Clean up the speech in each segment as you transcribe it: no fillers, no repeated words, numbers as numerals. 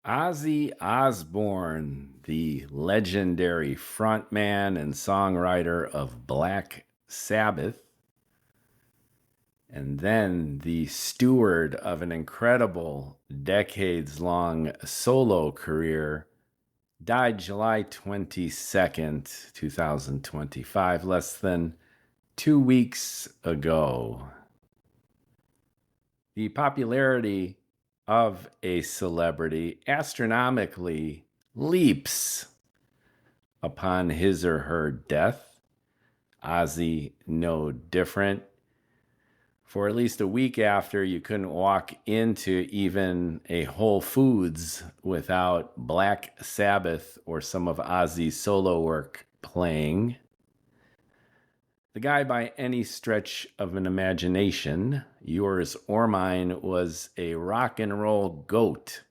Ozzy Osbourne, the legendary frontman and songwriter of Black Sabbath, and then the steward of an incredible decades-long solo career, died July 22nd, 2025, less than 2 weeks ago. The popularity of a celebrity astronomically leaps upon his or her death. Ozzy, no different. For at least a week after, you couldn't walk into even a Whole Foods without Black Sabbath or some of Ozzy's solo work playing. The guy, by any stretch of an imagination, yours or mine, was a rock and roll goat.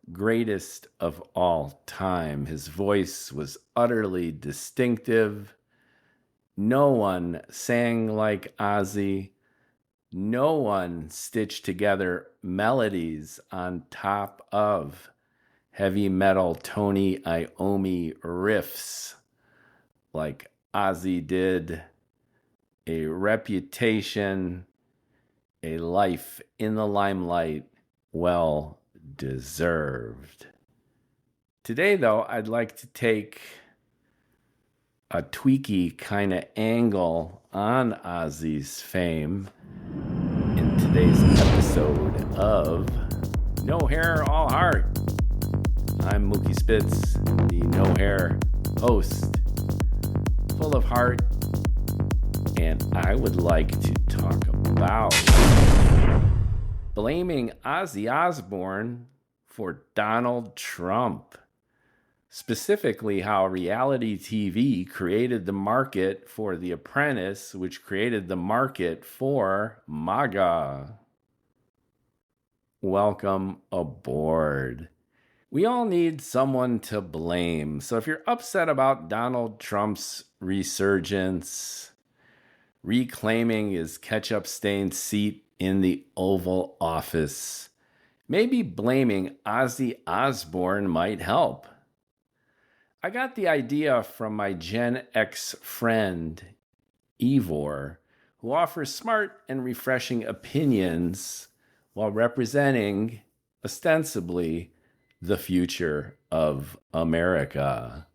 Greatest of all time. His voice was utterly distinctive. No one sang like Ozzy. No one stitched together melodies on top of heavy metal Tony Iommi riffs like Ozzy did. A reputation, a life in the limelight, well deserved. Today, though, I'd like to take a tweaky kind of angle on Ozzy's fame in today's episode of No Hair, All Heart. I'm Mookie Spitz, the No Hair host, full of heart, and I would like to talk about blaming Ozzy Osbourne for Donald Trump. Specifically, how reality TV created the market for The Apprentice, which created the market for MAGA. Welcome aboard. We all need someone to blame. So if you're upset about Donald Trump's resurgence, reclaiming his ketchup-stained seat in the Oval Office, maybe blaming Ozzy Osbourne might help. I got the idea from my Gen X friend, Ivor, who offers smart and refreshing opinions while representing, ostensibly, the future of America.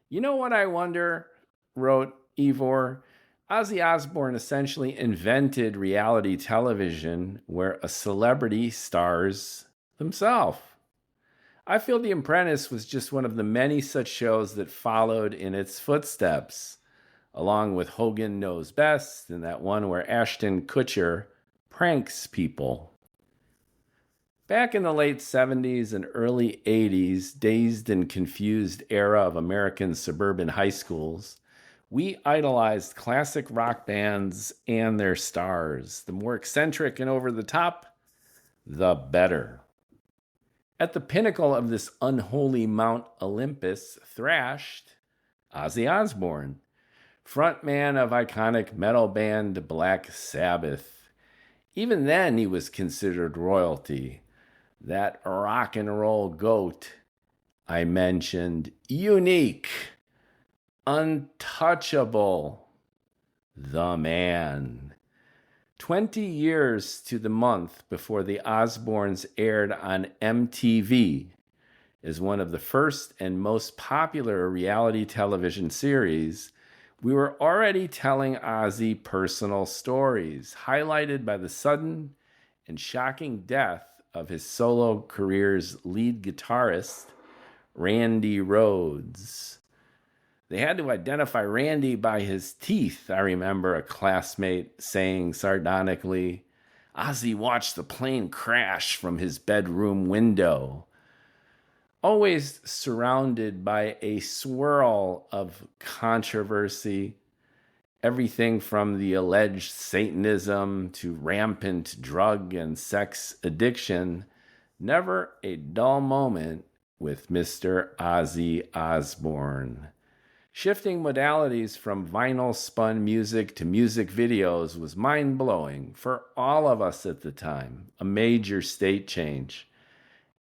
You know what I wonder, wrote Ivor? Ozzy Osbourne essentially invented reality television where a celebrity stars themselves. I feel The Apprentice was just one of the many such shows that followed in its footsteps, along with Hogan Knows Best and that one where Ashton Kutcher pranks people. Back in the late 70s and early 80s, dazed and confused era of American suburban high schools, we idolized classic rock bands and their stars. The more eccentric and over the top, the better. At the pinnacle of this unholy Mount Olympus thrashed Ozzy Osbourne, frontman of iconic metal band Black Sabbath. Even then, he was considered royalty. That rock and roll goat I mentioned, unique, untouchable, the man. 20 years to the month before the Osbournes aired on MTV as one of the first and most popular reality television series, we were already telling Ozzy personal stories, highlighted by the sudden and shocking death of his solo career's lead guitarist, Randy Rhoads. They had to identify Randy by his teeth, I remember a classmate saying sardonically. Ozzy watched the plane crash from his bedroom window. Always surrounded by a swirl of controversy, everything from the alleged Satanism to rampant drug and sex addiction, never a dull moment with Mr. Ozzy Osbourne. Shifting modalities from vinyl spun music to music videos was mind-blowing for all of us at the time, a major state change.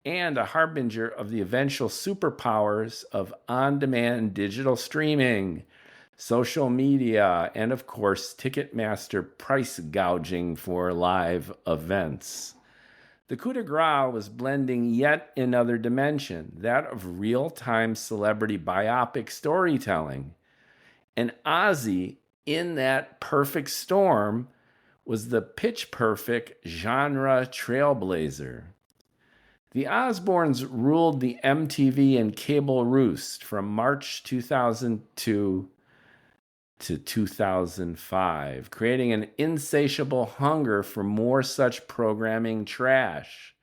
and a harbinger of the eventual superpowers of on-demand digital streaming, social media, and of course, Ticketmaster price gouging for live events. The coup de grace was blending yet another dimension, that of real-time celebrity biopic storytelling. And Ozzy, in that perfect storm, was the pitch-perfect genre trailblazer. The Osbournes ruled the MTV and cable roost from March 2002 to 2005, creating an insatiable hunger for more such programming trash,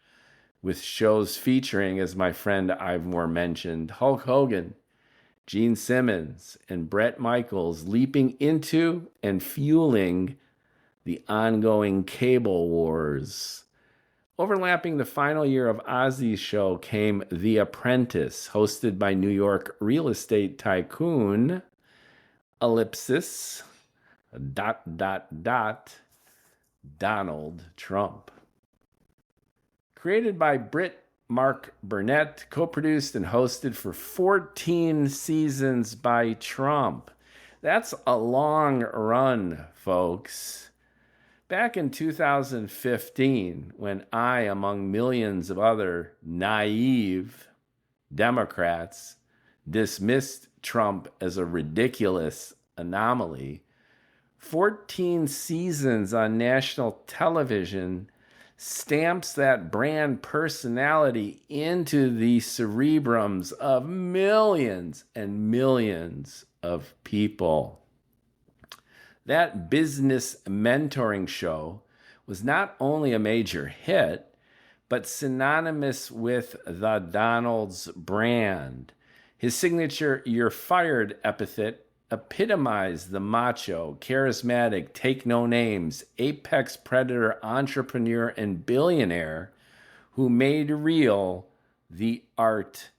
with shows featuring, as my friend Ivor mentioned, Hulk Hogan, Gene Simmons, and Bret Michaels leaping into and fueling the ongoing cable wars. Overlapping the final year of Ozzy's show came The Apprentice, hosted by New York real estate tycoon ellipsis ... Donald Trump. Created by Brit Mark Burnett, co-produced and hosted for 14 seasons by Trump. That's a long run, folks. Back in 2015, when I, among millions of other naive Democrats, dismissed Trump as a ridiculous anomaly, 14 seasons on national television stamps that brand personality into the cerebrums of millions and millions of people. That business mentoring show was not only a major hit, but synonymous with the Donald's brand. His signature "you're fired" epithet epitomized the macho, charismatic, take no names, apex predator, entrepreneur, and billionaire who made real the art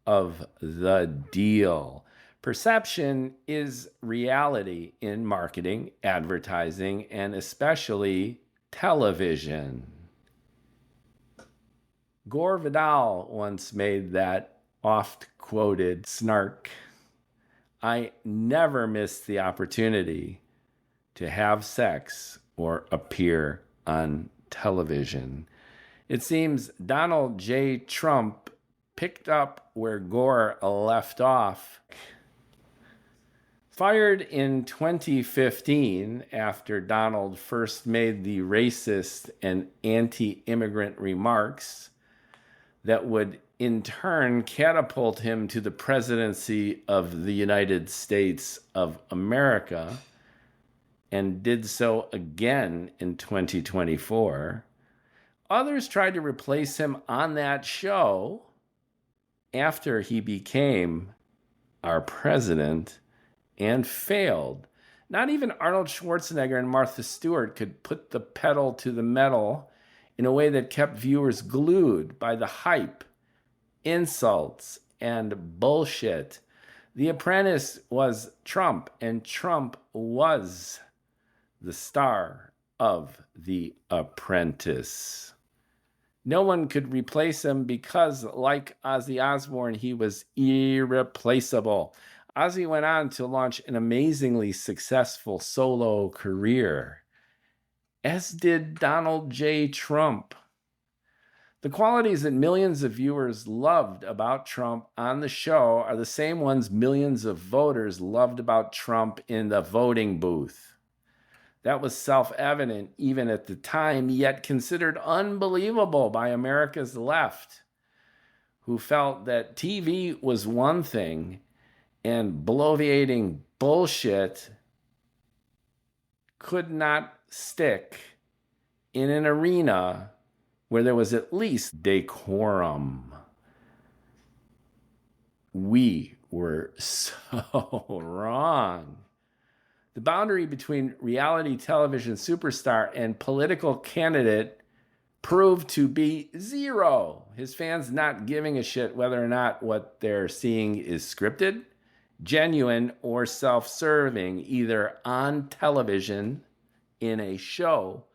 of the deal. Perception is reality in marketing, advertising, and especially television. Gore Vidal once made that oft-quoted snark, "I never miss the opportunity to have sex or appear on television." It seems Donald J. Trump picked up where Gore left off. Fired in 2015 after Donald first made the racist and anti-immigrant remarks that would in turn catapult him to the presidency of the United States of America, and did so again in 2024, others tried to replace him on that show after he became our president and failed. Not even Arnold Schwarzenegger and Martha Stewart could put the pedal to the metal in a way that kept viewers glued by the hype, insults, and bullshit. The Apprentice was Trump, and Trump was the star of The Apprentice. No one could replace him because, like Ozzy Osbourne, he was irreplaceable. Ozzy went on to launch an amazingly successful solo career, as did Donald J. Trump. The qualities that millions of viewers loved about Trump on the show are the same ones millions of voters loved about Trump in the voting booth. That was self-evident even at the time, yet considered unbelievable by America's left, who felt that TV was one thing and bloviating bullshit could not stick in an arena where there was at least decorum. We were so wrong. The boundary between reality television superstar and political candidate proved to be zero. His fans not giving a shit whether or not what they're seeing is scripted, genuine, or self-serving, either on television in a show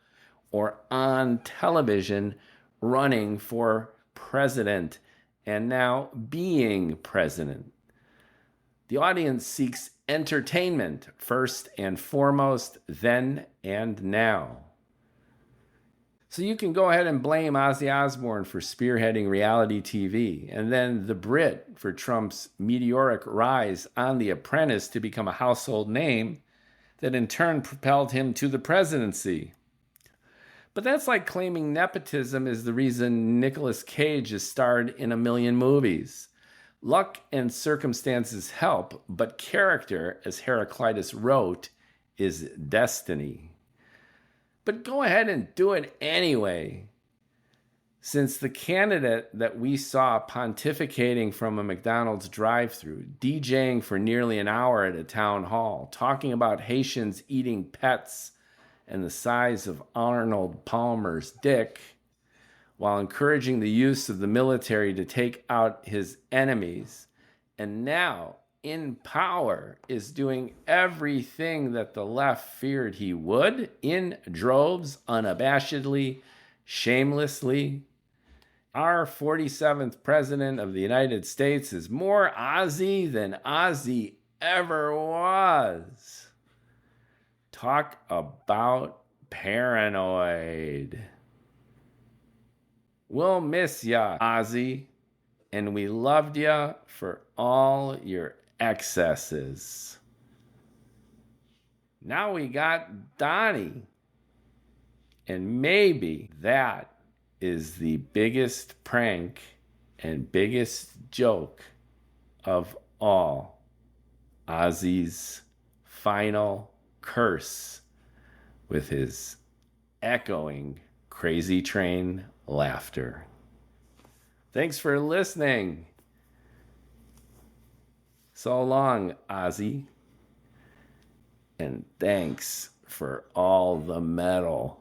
or on television running for president and now being president. The audience seeks entertainment first and foremost, then and now. So you can go ahead and blame Ozzy Osbourne for spearheading reality TV, and then the Brit for Trump's meteoric rise on The Apprentice to become a household name that in turn propelled him to the presidency. But that's like claiming nepotism is the reason Nicolas Cage is starred in a million movies. Luck and circumstances help, but character, as Heraclitus wrote, is destiny. But go ahead and do it anyway. Since the candidate that we saw pontificating from a McDonald's drive-thru, DJing for nearly an hour at a town hall, talking about Haitians eating pets and the size of Arnold Palmer's dick, while encouraging the use of the military to take out his enemies, and now, in power, is doing everything that the left feared he would, in droves, unabashedly, shamelessly. Our 47th president of the United States is more Ozzy than Ozzy ever was. Talk about paranoid. We'll miss ya, Ozzy, and we loved ya for all your excesses. Now we got Donnie, and maybe that is the biggest prank and biggest joke of all. Ozzy's final curse with his echoing crazy train laughter. Thanks for listening. So long, Ozzy. And thanks for all the metal.